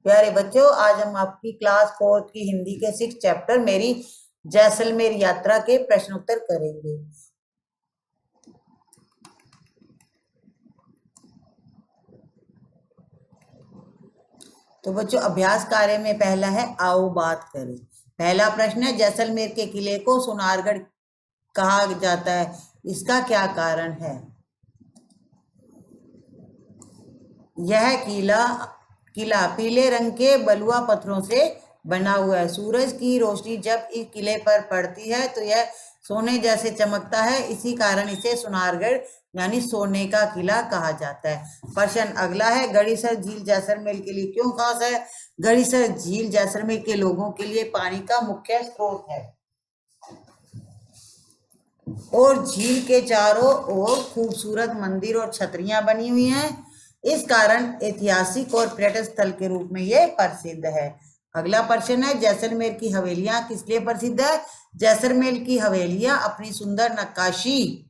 प्यारे बच्चों, आज हम आपकी क्लास 4 की हिंदी के 6 चैप्टर मेरी जैसलमेर यात्रा के प्रश्नोत्तर करेंगे। तो बच्चों, अभ्यास कार्य में पहला है आओ बात करें। पहला प्रश्न है, जैसलमेर के किले को सोनारगढ़ कहा जाता है, इसका क्या कारण है? यह किला किला पीले रंग के बलुआ पत्थरों से बना हुआ है। सूरज की रोशनी जब इस किले पर पड़ती है तो यह सोने जैसे चमकता है, इसी कारण इसे सोनारगढ़ यानी सोने का किला कहा जाता है। प्रश्न अगला है, गढ़ीसर झील जैसलमेर के लिए क्यों खास है? गढ़ीसर झील जैसलमेर के लोगों के लिए पानी का मुख्य स्रोत है और झील के चारों ओर खूबसूरत मंदिर और छतरियां बनी हुई हैं। इस कारण ऐतिहासिक और पर्यटन स्थल के रूप में यह प्रसिद्ध है। अगला प्रश्न है, जैसलमेर की हवेलियां किस लिए प्रसिद्ध है? जैसलमेर की हवेलियां अपनी सुंदर नक्काशी,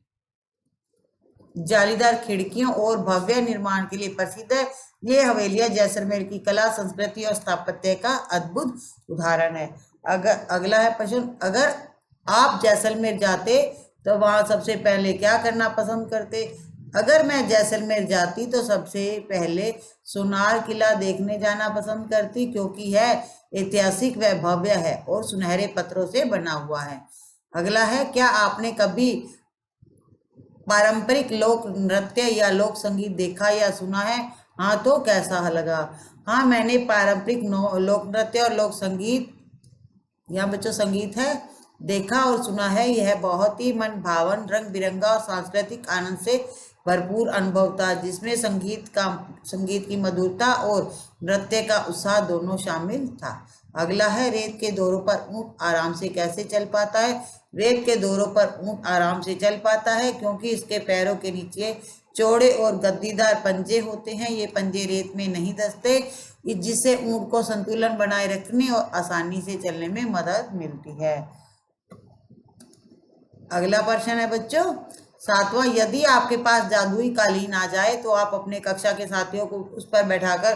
जालीदार खिड़कियों और भव्य निर्माण के लिए प्रसिद्ध है। ये हवेलियां जैसलमेर की कला, संस्कृति और स्थापत्य का अद्भुत उदाहरण है। अगला है प्रश्न, अगर आप जैसलमेर जाते तो वहां सबसे पहले क्या करना पसंद करते? अगर मैं जैसलमेर जाती तो सबसे पहले सोनार किला देखने जाना पसंद करती, क्योंकि यह ऐतिहासिक व भव्य है और सुनहरे पत्थरों से बना हुआ है। अगला है, क्या आपने कभी पारंपरिक लोक नृत्य या लोक संगीत देखा या सुना है? हाँ, तो कैसा लगा? हाँ, मैंने पारंपरिक लोक नृत्य और लोक संगीत, यहाँ बच्चों संगीत है, देखा और सुना है। यह बहुत ही मन भावन, रंग बिरंगा और सांस्कृतिक आनंद से भरपूर अनुभव था, जिसमें संगीत की मधुरता और नृत्य का उत्साह दोनों शामिल था। अगला है, रेत के दौरों पर ऊंट आराम से कैसे चल पाता है? रेत के दौरों पर ऊंट आराम से चल पाता है क्योंकि इसके पैरों के नीचे चौड़े और गद्दीदार पंजे होते हैं। ये पंजे रेत में नहीं धंसते, जिससे ऊंट को संतुलन बनाए रखने और आसानी से चलने में मदद मिलती है। अगला प्रश्न है बच्चों 7वां, यदि आपके पास जादुई कालीन आ जाए तो आप अपने कक्षा के साथियों को उस पर बैठाकर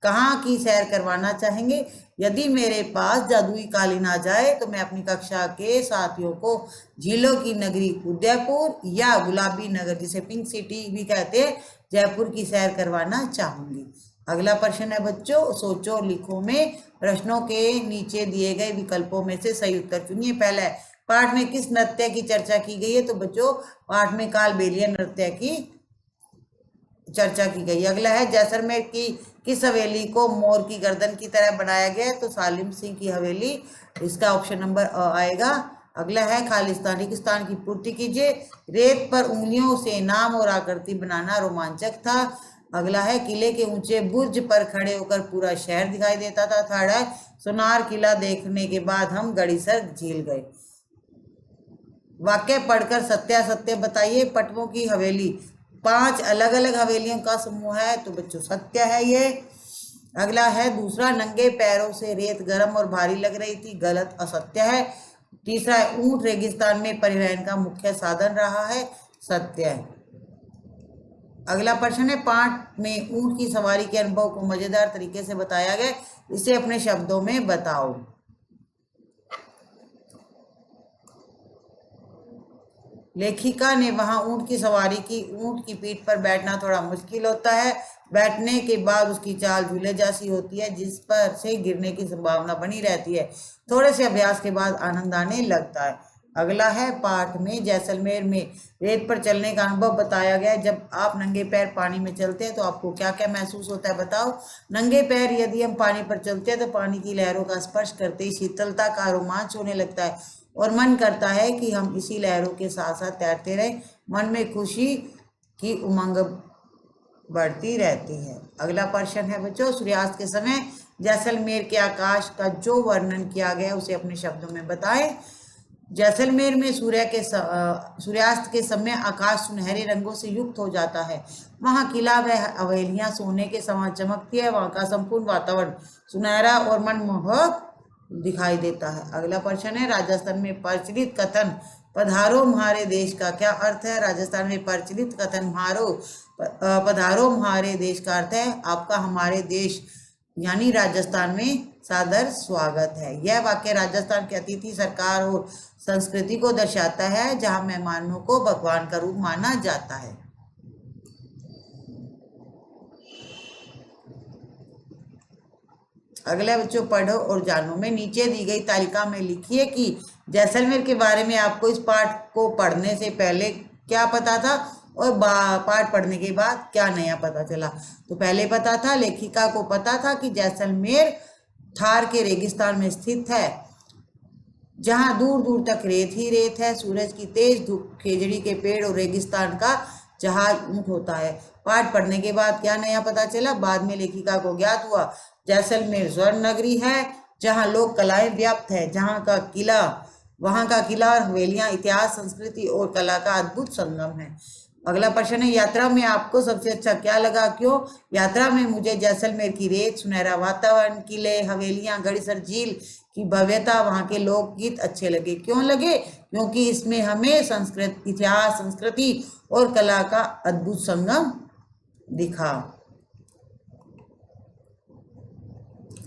कहाँ की सैर करवाना चाहेंगे? यदि मेरे पास जादुई कालीन आ जाए तो मैं अपनी कक्षा के साथियों को झीलों की नगरी उदयपुर या गुलाबी नगर, जिसे पिंक सिटी भी कहते हैं, जयपुर की सैर करवाना चाहूंगी। अगला प्रश्न है बच्चों, सोचो और लिखो में प्रश्नों के नीचे दिए गए विकल्पों में से सही उत्तर चुनिए। पहला है, पाठ में किस नृत्य की चर्चा की गई है? तो बच्चों पाठ में कालबेलिया नृत्य की चर्चा की गई। अगला है, जैसलमेर की किस हवेली को मोर की गर्दन की तरह बनाया गया है? तो सालिम सिंह की हवेली, इसका ऑप्शन नंबर आएगा। अगला है, खालिस्तानी स्थान की पूर्ति कीजिए। रेत पर उंगलियों से नाम और आकृति बनाना रोमांचक था। अगला है, किले के ऊंचे बुर्ज पर खड़े होकर पूरा शहर दिखाई देता था। थर्ड है, सोनार किला देखने के बाद हम गढ़ीसर झील गए। वाक्य पढ़कर सत्यासत्य बताइए। पटवों की हवेली 5 अलग अलग हवेलियों का समूह है, तो बच्चों सत्य है ये। अगला है, दूसरा, नंगे पैरों से रेत गर्म और भारी लग रही थी, गलत, असत्य है। तीसरा है, ऊंट रेगिस्तान में परिवहन का मुख्य साधन रहा है, सत्य है। अगला प्रश्न है, पाठ में ऊंट की सवारी के अनुभव को मजेदार तरीके से बताया गया, इसे अपने शब्दों में बताओ। लेखिका ने वहां ऊंट की सवारी की। ऊंट की पीठ पर बैठना थोड़ा मुश्किल होता है। बैठने के बाद उसकी चाल झूले जैसी होती है, जिस पर से गिरने की संभावना बनी रहती है। थोड़े से अभ्यास के बाद आनंद आने लगता है। अगला है, पाठ में जैसलमेर में रेत पर चलने का अनुभव बताया गया है। जब आप नंगे पैर पानी में चलते हैं तो आपको क्या क्या महसूस होता है, बताओ। नंगे पैर यदि हम पानी पर चलते हैं तो पानी की लहरों का स्पर्श करते ही शीतलता का रोमांच होने लगता है और मन करता है कि हम इसी लहरों के साथ साथ तैरते रहें। मन में खुशी की उमंग बढ़ती रहती है। अगला प्रश्न है बच्चों, सूर्यास्त के समय जैसलमेर के आकाश का जो वर्णन किया गया उसे अपने शब्दों में बताएं। जैसलमेर में सूर्यास्त के समय आकाश सुनहरे रंगों से युक्त हो जाता है। वहां किला व हवेलियां सोने के समान चमकती है। वहां का संपूर्ण वातावरण सुनहरा और मनमोहक दिखाई देता है। अगला प्रश्न है, राजस्थान में प्रचलित कथन पधारो म्हारे देश का क्या अर्थ है? राजस्थान में प्रचलित कथन पधारो म्हारे देश का अर्थ है आपका हमारे देश यानी राजस्थान में सादर स्वागत है। यह वाक्य राजस्थान के अतिथि सरकार और संस्कृति को दर्शाता है, जहां मेहमानों को भगवान का रूप माना जाता है। अगला बच्चों पढ़ो और जानो में नीचे दी गई तालिका में लिखिए कि जैसलमेर के बारे में आपको इस पाठ को पढ़ने से पहले क्या पता था और पाठ पढ़ने के बाद क्या नया पता चला। तो पहले पता था, लेखिका को पता था कि जैसलमेर थार के रेगिस्तान में स्थित है, जहां दूर दूर तक रेत ही रेत है। सूरज की तेज धूप, खेजड़ी के पेड़ और रेगिस्तान का जहाज ऊंट होता है। पाठ पढ़ने के बाद क्या नया पता चला। बाद में लेखिका को ज्ञात हुआ जैसलमेर स्वर्ण नगरी है, जहां लोक कलाएं व्याप्त है, वहां का किला और हवेलियां इतिहास, संस्कृति और कला का अद्भुत संगम है। अगला प्रश्न है, यात्रा में आपको सबसे अच्छा क्या लगा, क्यों। यात्रा में मुझे जैसलमेर की रेत, सुनहरा वातावरण, किले, हवेलियां, गढ़ीसर झील की भव्यता, वहां के लोकगीत अच्छे लगे। क्यों लगे, क्योंकि इसमें हमें इतिहास, संस्कृति और कला का अद्भुत संगम दिखा।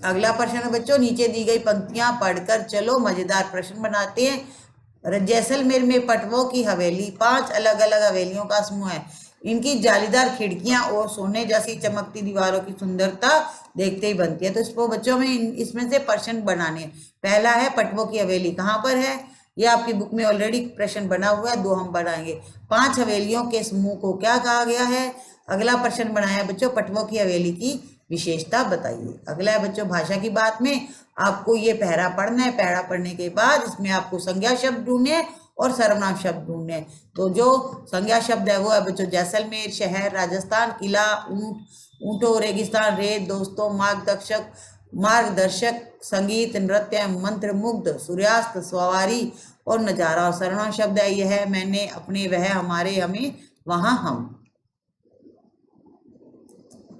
अगला प्रश्न है बच्चों, नीचे दी गई पंक्तियां पढ़कर चलो मजेदार प्रश्न बनाते हैं। जैसलमेर में पटवों की हवेली 5 अलग अलग हवेलियों का समूह है। इनकी जालीदार खिड़कियां और सोने जैसी चमकती दीवारों की सुंदरता देखते ही बनती है। तो इसको बच्चों में इसमें से प्रश्न बनाने। पहला है पटवों की हवेली कहाँ पर है। ये आपकी बुक में ऑलरेडी प्रश्न बना हुआ है, 2 हम बनाएंगे। 5 हवेलियों के समूह को क्या कहा गया है। अगला प्रश्न बनाया बच्चों, पटवों की हवेली की विशेषता बताइए। अगला है बच्चों भाषा की बात में आपको ये पहरा पढ़ना है। पहरा पढ़ने के बाद इसमें आपको संज्ञा शब्द ढूंढने और सर्वनाम शब्द ढूंढने। तो जो संज्ञा शब्द है वो है बच्चों जैसलमेर, शहर, राजस्थान, किला, ऊंट, ऊंटों, रेगिस्तान, रेत, दोस्तों, मार्गदर्शक, संगीत, नृत्य, मंत्र मुग्ध, सूर्यास्त, सवारी और नजारा। और सर्वनाम शब्द है यह, मैंने, अपने, वह, हमारे, हमें, वहां, हम।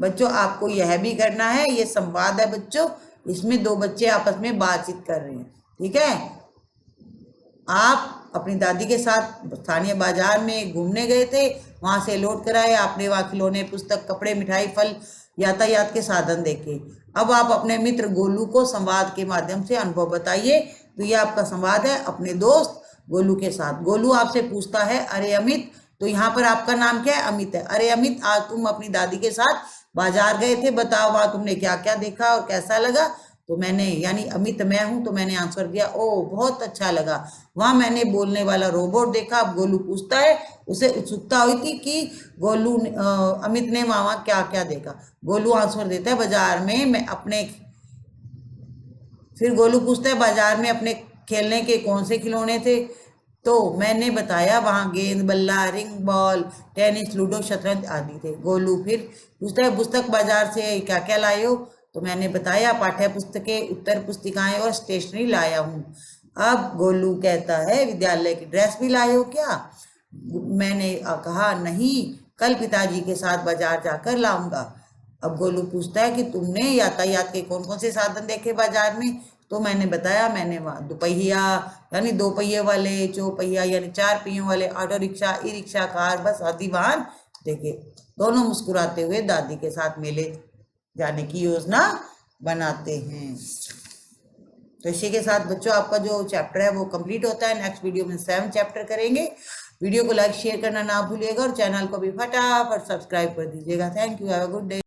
बच्चों आपको यह भी करना है, ये संवाद है बच्चों, इसमें 2 बच्चे आपस में बातचीत कर रहे हैं, ठीक है। आप अपनी दादी के साथ स्थानीय बाजार में घूमने गए थे, वहां से लौट कर आए, आपने वहां खिलौने, पुस्तक, कपड़े, मिठाई, फल, यातायात के साधन देखे। अब आप अपने मित्र गोलू को संवाद के माध्यम से अनुभव बताइए। तो ये आपका संवाद है अपने दोस्त गोलू के साथ। गोलू आपसे पूछता है, अरे अमित, तो यहाँ पर आपका नाम क्या है, अमित है। अरे अमित, आज तुम अपनी दादी के साथ बाजार गए थे, बताओ वहां तुमने क्या क्या देखा और कैसा लगा। तो मैंने, यानी अमित मैं हूं, तो मैंने आंसर दिया, ओ बहुत अच्छा लगा। वहां मैंने बोलने वाला रोबोट देखा। अब गोलू पूछता है, उसे उत्सुकता हुई थी कि अमित ने वहां क्या क्या देखा। गोलू आंसर देता है, बाजार में मैं अपने, फिर गोलू पूछता है बाजार में अपने खेलने के कौन से खिलौने थे। तो मैंने बताया वहां गेंद, बल्ला, रिंग बॉल, टेनिस, लूडो, शतरंज आदि थे। गोलू फिर पूछता है पुस्तक बाजार से क्या क्या लाए हो। तो मैंने बताया पाठ्य पुस्तकें, उत्तर पुस्तिकाएं और स्टेशनरी लाया हूँ। अब गोलू कहता है विद्यालय की ड्रेस भी लाए हो क्या। मैंने कहा नहीं, कल पिताजी के साथ बाजार जाकर लाऊंगा। अब गोलू पूछता है कि तुमने यातायात के कौन कौन से साधन देखे बाजार में। तो मैंने बताया, मैंने वहाँ दुपहिया यानी 2 पहिए वाले, चौपहिया यानी 4 पहियों वाले, auto rickshaw, e rickshaw, car, बस आदि वाहन देखे। दोनों मुस्कुराते हुए दादी के साथ मेले जाने की योजना बनाते हैं। तो इसी के साथ बच्चों आपका जो चैप्टर है वो कंप्लीट होता है। नेक्स्ट वीडियो में 7 चैप्टर करेंगे। वीडियो को लाइक शेयर करना ना भूलिएगा और चैनल को भी फटाफट सब्सक्राइब कर दीजिएगा। Thank you, have a good day.